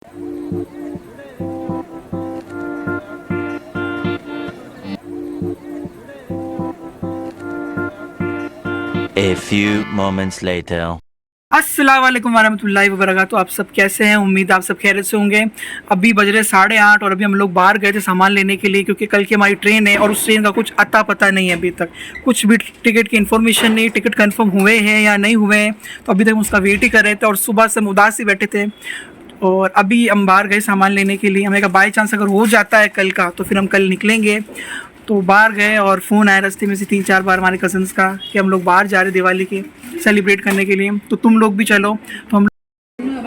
A few moments later. अस्सलाम वालेकुम वरहमतुल्लाहि वबरकातुहू। आप सब कैसे हैं? उम्मीद आप सब खैरियत से होंगे। अभी बज रहे 8:30 और अभी हम लोग बाहर गए थे सामान लेने के लिए, क्योंकि कल की हमारी ट्रेन है और उस ट्रेन का कुछ अता पता नहीं है। अभी तक कुछ भी टिकट की इन्फॉर्मेशन नहीं, टिकट कंफर्म हुए हैं या नहीं हुए हैं, तो अभी तक हम उसका वेट ही कर रहे थे और सुबह से हम उदास ही बैठे थे। और अभी हम बाहर गए सामान लेने के लिए। हमें कहा बाई चांस अगर हो जाता है कल का तो फिर हम कल निकलेंगे। तो बाहर गए और फ़ोन आया रास्ते में से 3-4 बार हमारे कज़न्स का कि हम लोग बाहर जा रहे दिवाली के सेलिब्रेट करने के लिए, तो तुम लोग भी चलो।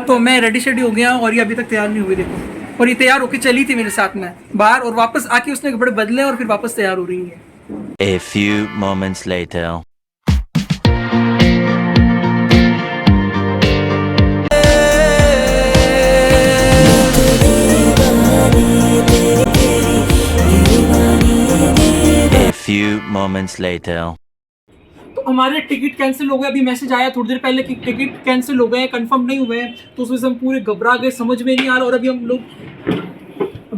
तो मैं रेडी शेडी हो गया और ये अभी तक तैयार नहीं हुई, देखो। और ये तैयार होकर चली थी मेरे साथ में बाहर, और वापस आके उसने कपड़े बदले और फिर वापस तैयार हो रही है। A few moments later. A few moments later. तो हमारे टिकट कैंसिल हो गए। अभी मैसेज आया थोड़ी देर पहले कि टिकट कैंसिल हो गए, कंफर्म नहीं हुए हैं। तो उसमें से हम पूरे घबरा गए, समझ में नहीं आ रहा। और अभी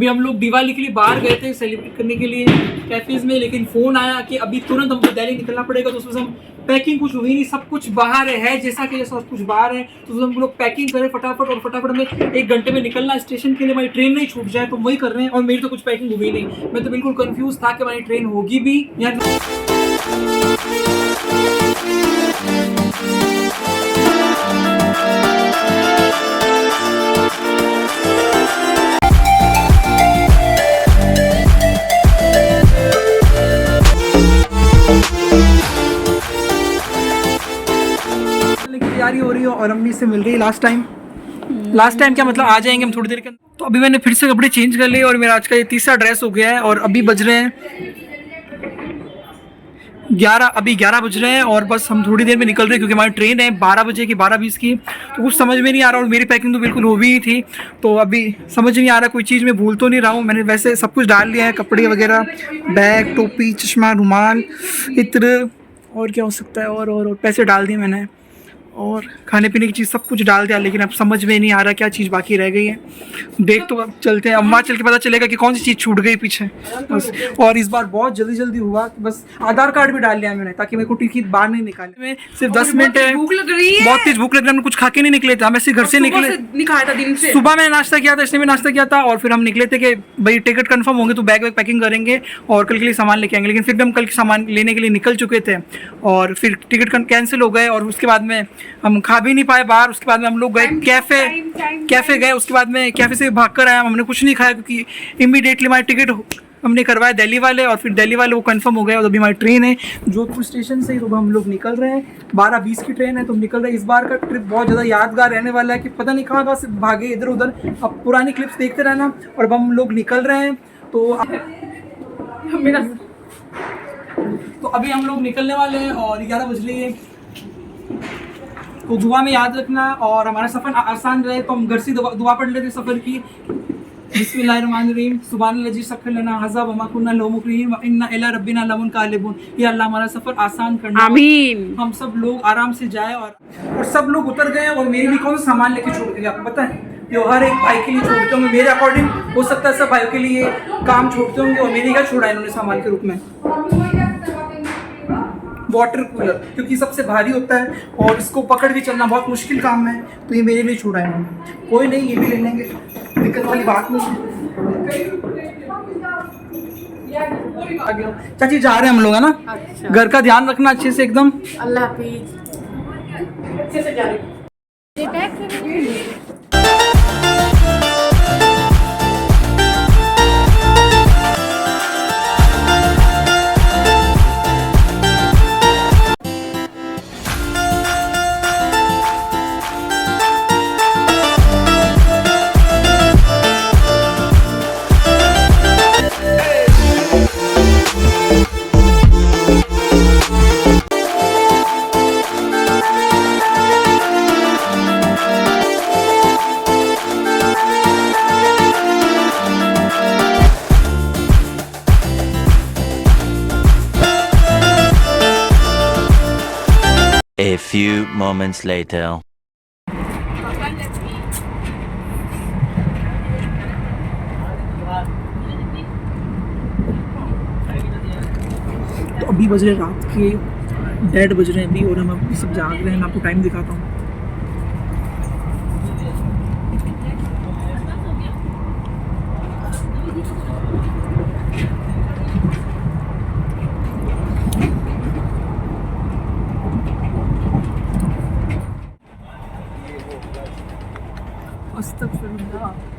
हम लोग दिवाली के लिए बाहर गए थे सेलिब्रेट करने के लिए कैफेज़ में, लेकिन फ़ोन आया कि अभी तुरंत हमको दिल्ली निकलना पड़ेगा। तो उसमें से हम पैकिंग कुछ हुई नहीं, सब कुछ बाहर है जैसा कि सब कुछ बाहर है। तो उसमें हम लोग पैकिंग करें फटाफट, और फटाफट हमें 1 घंटे में निकलना स्टेशन के लिए, हमारी ट्रेन नहीं छूट जाए, तो वही कर रहे हैं। और मेरी तो कुछ पैकिंग हुई नहीं, मैं तो बिल्कुल कन्फ्यूज़ था कि हमारी ट्रेन होगी भी या तैयारी हो रही है। और अम्मी से मिल रही है लास्ट टाइम क्या मतलब आ जाएंगे हम थोड़ी देर के अंदर। तो अभी मैंने फिर से कपड़े चेंज कर लिए और मेरा आज का ये तीसरा ड्रेस हो गया है। और अभी बज रहे हैं 11 बज रहे हैं और बस हम थोड़ी देर में निकल रहे हैं, क्योंकि हमारी ट्रेन है 12 बजे की, 12:20 की। तो कुछ समझ में नहीं आ रहा, और मेरी पैकिंग तो बिल्कुल हो भी थी। तो अभी समझ नहीं आ रहा कोई चीज़ मैं भूल तो नहीं रहा हूँ। मैंने वैसे सब कुछ डाल लिया है, कपड़े वगैरह, बैग, टोपी, चश्मा, रुमाल, इत्र, और क्या हो सकता है, और पैसे डाल दिए मैंने, और खाने पीने की चीज़ सब कुछ डाल दिया। लेकिन अब समझ में नहीं आ रहा क्या चीज़ बाकी रह गई है। देख तो अब चलते हैं, अम्मा चल के पता चलेगा कि कौन सी चीज़ छूट गई पीछे बस। और इस बार बहुत जल्दी हुआ कि बस आधार कार्ड भी डाल लिया मैंने, ताकि मेरे को टिकट बाहर नहीं निकाले। में सिर्फ 10 मिनट है, भूख लग रही है, बहुत तेज भूख लग रही है। हमने कुछ खा के नहीं निकले थे, हम ऐसे घर से निकले, नहीं खाया था दिन से। सुबह मैंने नाश्ता किया था, इसने भी नाश्ता किया था, और फिर हम निकले थे कि भाई टिकट कंफर्म होंगे तो बैग वैग पैकिंग करेंगे और कल के लिए सामान लेके आएंगे। लेकिन फिर भी हम कल के सामान लेने के लिए निकल चुके थे और फिर टिकट कैंसिल हो गए। और उसके बाद में हम खा भी नहीं पाए बाहर। उसके बाद में हम लोग गए कैफ़े गए। उसके बाद में कैफ़े से भाग कर आए, हमने कुछ नहीं खाया, क्योंकि इमीडिएटली हमारी टिकट हमने करवाया दिल्ली वाले, और फिर दिल्ली वाले वो कंफर्म हो गए। और अभी हमारी ट्रेन है जोधपुर स्टेशन से, तो हम लोग निकल रहे हैं। 12:20 की ट्रेन है, तो हम निकल रहे हैं। इस बार का ट्रिप बहुत ज़्यादा यादगार रहने वाला है कि पता नहीं कहाँ से भागे इधर उधर। अब पुरानी क्लिप्स देखते रहना। और अब हम लोग निकल रहे हैं, तो अभी हम लोग निकलने वाले हैं और 11 बज रही है। तो दुआ में याद रखना और हमारा सफ़र आसान रहे। तो हम घर से दुआ पढ़ लेते सफ़र की। बिस्मिल्लाहिर्रहमानिर्रहीम सुब्हानल्लज़ी सख्खर लना हाज़ा व मा कुन्ना लहू मुक़रिनीन व इन्ना इला रब्बिना लमुनक़ालिबून। या अल्लाह हमारा सफ़र आसान करना, आमीन। हम सब लोग आराम से जाए। और सब लोग उतर गए। और मेरे लिए कौन सा सामान लेके छोड़ गए आपको पता है? जो हर एक भाई के लिए छोड़ते होंगे, मेरे अकॉर्डिंग हो सकता है सब भाइयों के लिए काम छोड़ते होंगे। और मेरे क्या छोड़ा इन्होंने सामान के रूप में? वाटर कूलर, क्योंकि सबसे भारी होता है और इसको पकड़ के चलना बहुत मुश्किल काम है, तो ये मेरे लिए छोड़ा है इन्होंने। कोई नहीं, ये भी ले लेंगे, दिक्कत वाली बात नहीं है। चाची जा रहे हैं हम लोग, है ना? अच्छा। घर का ध्यान रखना अच्छे से एकदम। अल्लाह हाफिज। अच्छे से जा रही। A few moments later. अभी बज रहे रात के 1:30 बज रहे हैं अभी, और हम अभी सब जाग रहे हैं। मैं आपको टाइम दिखाता हूँ।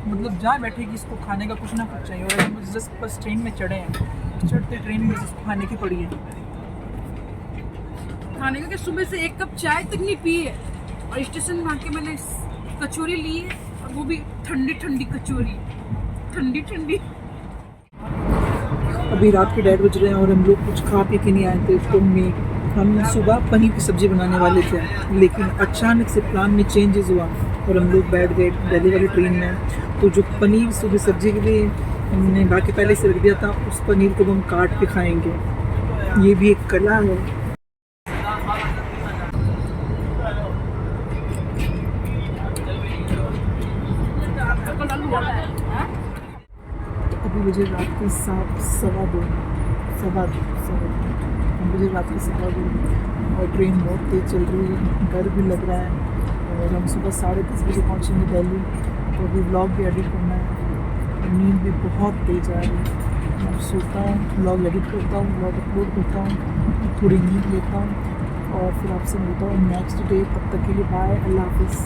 मतलब जहाँ बैठे कि इसको खाने का कुछ ना कुछ चाहिए, और हम जस्ट बस ट्रेन में चढ़े हैं, चढ़ते ट्रेन में इसको खाने की पड़ी है। खाने का कि सुबह से एक कप चाय तक नहीं पी है, और स्टेशन में आके मैंने कचौरी ली है, और वो भी ठंडी ठंडी कचौरी, ठंडी ठंडी। अभी रात के 1:30 बज रहे हैं और हम लोग कुछ खा पी के नहीं आए थे। तो हम सुबह पनीर की सब्ज़ी बनाने वाले थे, लेकिन अचानक से प्लान में चेंजेस हुआ और हम लोग बैठ गए दिल्ली वाली ट्रेन में। तो जो पनीर सुबह सब्ज़ी के लिए हमने ला के पहले से रख दिया था, उस पनीर को हम काट के खाएंगे। ये भी एक कला है। अभी मुझे रात के 2:15 मुझे रात के 2:15 और ट्रेन बहुत तेज़ चल रही है, डर भी लग रहा है। और हम सुबह 10:30 बजे पहुँचेंगे दिल्ली। तो अभी व्लॉग भी एडिट करना है, नींद भी बहुत तेज़ आ रही है। मैं सोता हूँ, व्लॉग एडिट करता हूँ, व्लॉग अपलोड करता हूँ, थोड़ी नींद लेता हूँ और फिर आपसे मिलता हूँ नेक्स्ट डे। तब तक के लिए बाय, अल्लाह हाफिज़।